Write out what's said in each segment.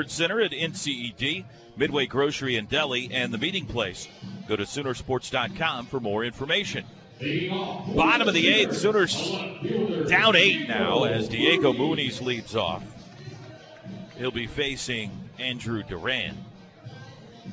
Center at NCED, Midway Grocery and Deli, and the meeting place. Go to Soonersports.com for more information. Bottom of the eighth, Sooners down 8 now as Diego Muniz leads off. He'll be facing Andrew Duran.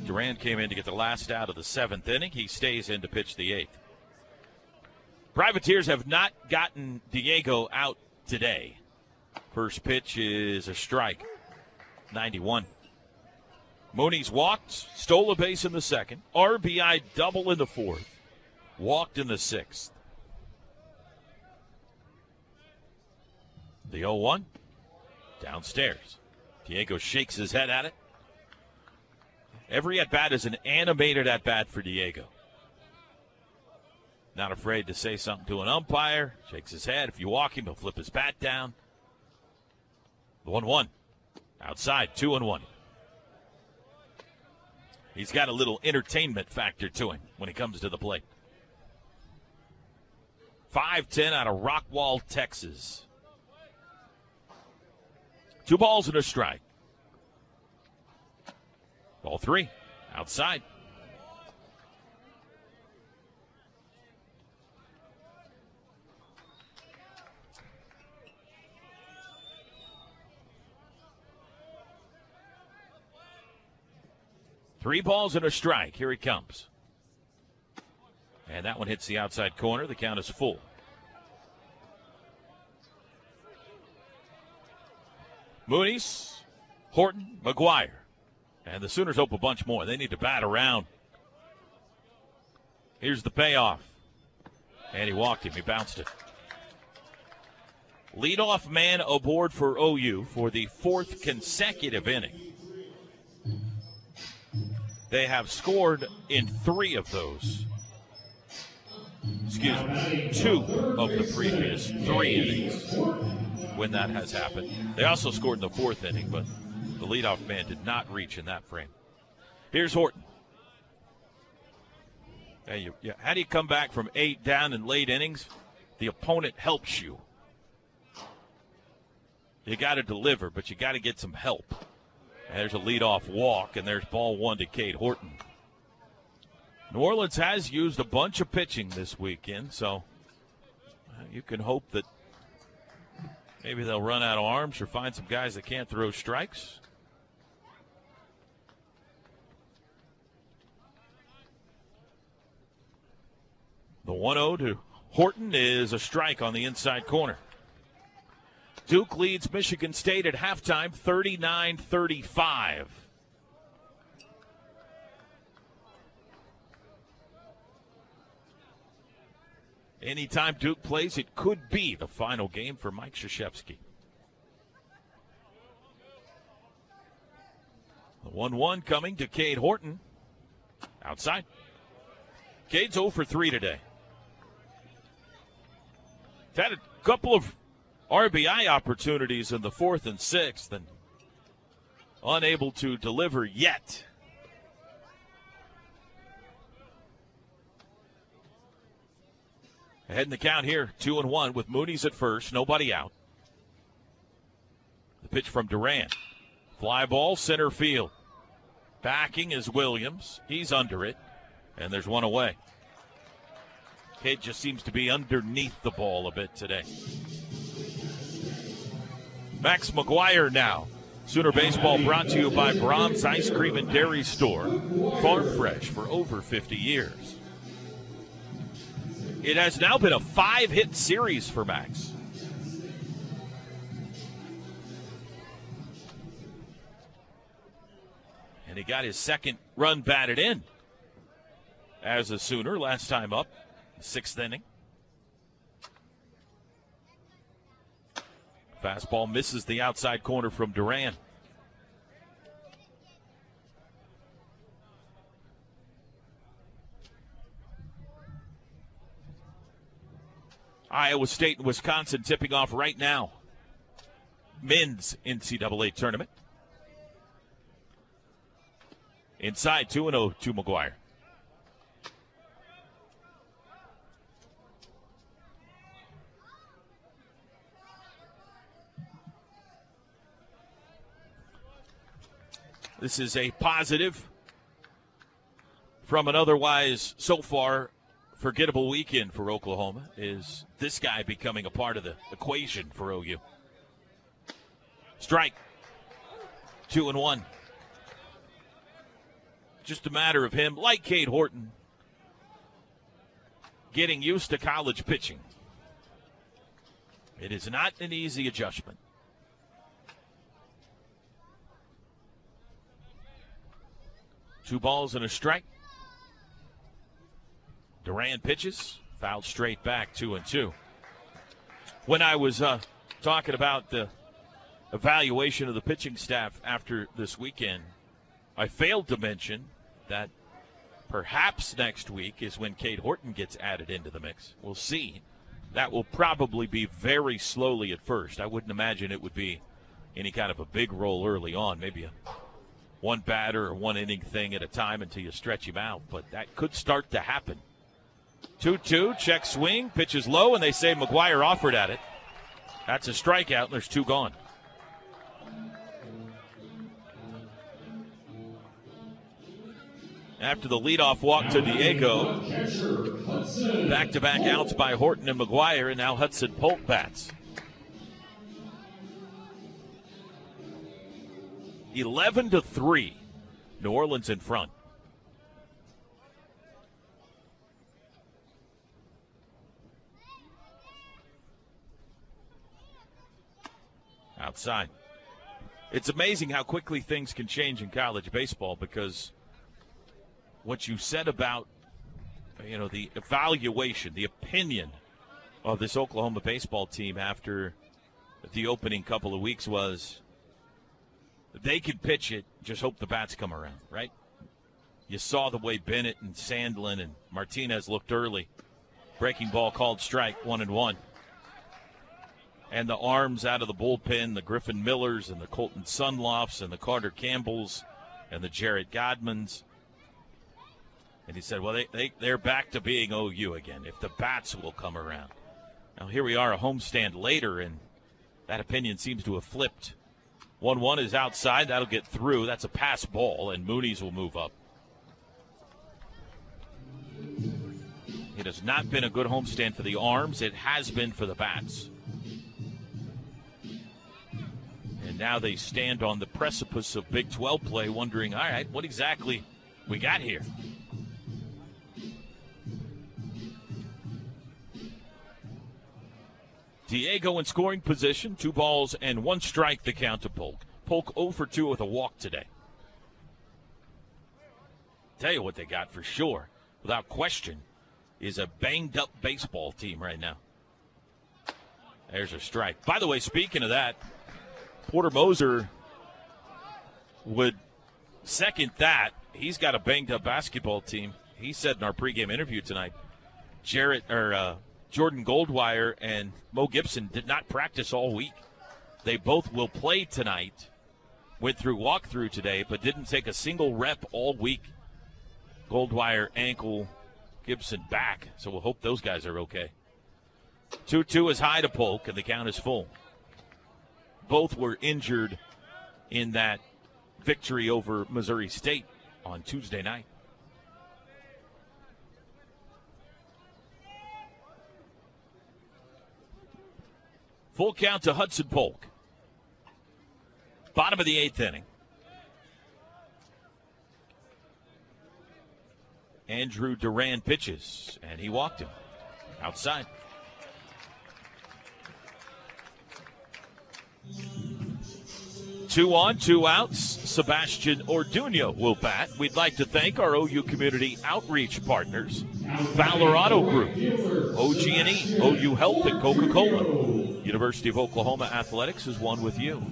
Duran came in to get the last out of the 7th inning. He stays in to pitch the 8th. Privateers have not gotten Diego out today. First pitch is a strike. 91. Muniz walked, stole a base in the 2nd, RBI double in the 4th, walked in the 6th. The 0-1, downstairs. Diego shakes his head at it. Every at-bat is an animated at-bat for Diego. Not afraid to say something to an umpire, shakes his head. If you walk him, he'll flip his bat down. The 1-1. Outside, 2-1. He's got a little entertainment factor to him when he comes to the plate. 5'10" out of Rockwall, Texas. 2 balls and a strike. Ball 3, outside. Three balls and a strike. Here he comes. And that one hits the outside corner. The count is full. Muniz, Horton, McGuire. And the Sooners hope a bunch more. They need to bat around. Here's the payoff. And he walked him. He bounced it. Leadoff man aboard for OU for the 4th consecutive inning. They have scored in 3 of those. Excuse me, 2 of the previous 3 innings when that has happened. They also scored in the 4th inning, but the leadoff man did not reach in that frame. Here's Horton. How do you come back from 8 down in late innings? The opponent helps you. You got to deliver, but you got to get some help. There's a leadoff walk, and there's ball 1 to Cade Horton. New Orleans has used a bunch of pitching this weekend, so you can hope that maybe they'll run out of arms or find some guys that can't throw strikes. The 1-0 to Horton is a strike on the inside corner. Duke leads Michigan State at halftime, 39-35. Anytime Duke plays, it could be the final game for Mike Krzyzewski. The 1-1 coming to Cade Horton. Outside. Cade's 0 for 3 today. He's had a couple of RBI opportunities in the 4th and 6th and unable to deliver yet. Ahead in the count here, 2-1 with Muniz at first, nobody out. The pitch from Duran. Fly ball, center field. Backing is Williams. He's under it, and there's one away. Cade just seems to be underneath the ball a bit today. Max McGuire now. Sooner Baseball brought to you by Brahms Ice Cream and Dairy Store. Farm fresh for over 50 years. It has now been a 5-hit series for Max. And he got his 2nd run batted in as a Sooner last time up, 6th inning. Fastball misses the outside corner from Duran. Iowa State and Wisconsin tipping off right now. Men's NCAA tournament. Inside, 2-0 to McGuire. This is a positive from an otherwise, so far, forgettable weekend for Oklahoma, is this guy becoming a part of the equation for OU. Strike. 2-1. Just a matter of him, like Cade Horton, getting used to college pitching. It is not an easy adjustment. Two balls and a strike. Duran pitches, fouled straight back, 2-2. When I was talking about the evaluation of the pitching staff after this weekend, I failed to mention that perhaps next week is when Cade Horton gets added into the mix. We'll see. That will probably be very slowly at first. I wouldn't imagine it would be any kind of a big role early on, maybe a one batter or one inning thing at a time until you stretch him out, but that could start to happen. 2-2, check swing, pitches low, and they say McGuire offered at it. That's a strikeout, and there's two gone. After the leadoff walk to Diego, back-to-back outs by Horton and McGuire, and now Hudson Polk bats. 11-3, New Orleans in front. Outside. It's amazing how quickly things can change in college baseball, because what you said about, the evaluation, the opinion of this Oklahoma baseball team after the opening couple of weeks was they could pitch it, just hope the bats come around, right? You saw the way Bennett and Sandlin and Martinez looked early. Breaking ball called strike, 1-1. And the arms out of the bullpen, the Griffin Millers and the Colton Sunlofts and the Carter Campbells and the Jarrett Godmans. And he said, well, they're back to being OU again, if the bats will come around. Now, here we are, a homestand later, and that opinion seems to have flipped. 1-1 is outside. That'll get through. That's a pass ball, and Mooney's will move up. It has not been a good homestand for the arms. It has been for the bats. And now they stand on the precipice of Big 12 play, wondering, all right, what exactly we got here? Diego in scoring position, 2 balls and 1 strike, the count to Polk. Polk 0 for 2 with a walk today. Tell you what they got for sure, without question, is a banged-up baseball team right now. There's a strike. By the way, speaking of that, Porter Moser would second that. He's got a banged-up basketball team. He said in our pregame interview tonight, Jordan Goldwire and Mo Gibson did not practice all week. They both will play tonight. Went through walkthrough today, but didn't take a single rep all week. Goldwire ankle, Gibson back. So we'll hope those guys are okay. 2-2 is high to Polk, and the count is full. Both were injured in that victory over Missouri State on Tuesday night. Full count to Hudson Polk. Bottom of the 8th inning. Andrew Duran pitches, and he walked him outside. Two on, 2 outs. Sebastian Orduno will bat. We'd like to thank our OU community outreach partners, Fowler Auto Group, OG&E, OU Health, and Coca-Cola. University of Oklahoma Athletics is one with you.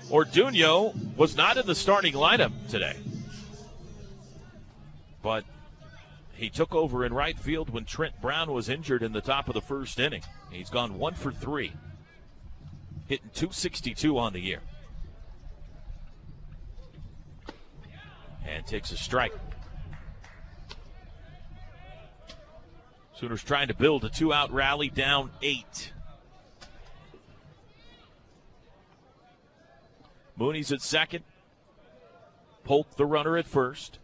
Orduno was not in the starting lineup today, but he took over in right field when Trent Brown was injured in the top of the first inning. He's gone 1 for 3, hitting .262 on the year. And takes a strike. Sooners trying to build a 2-out rally, down 8. Mooney's at second. Polk, the runner, at first.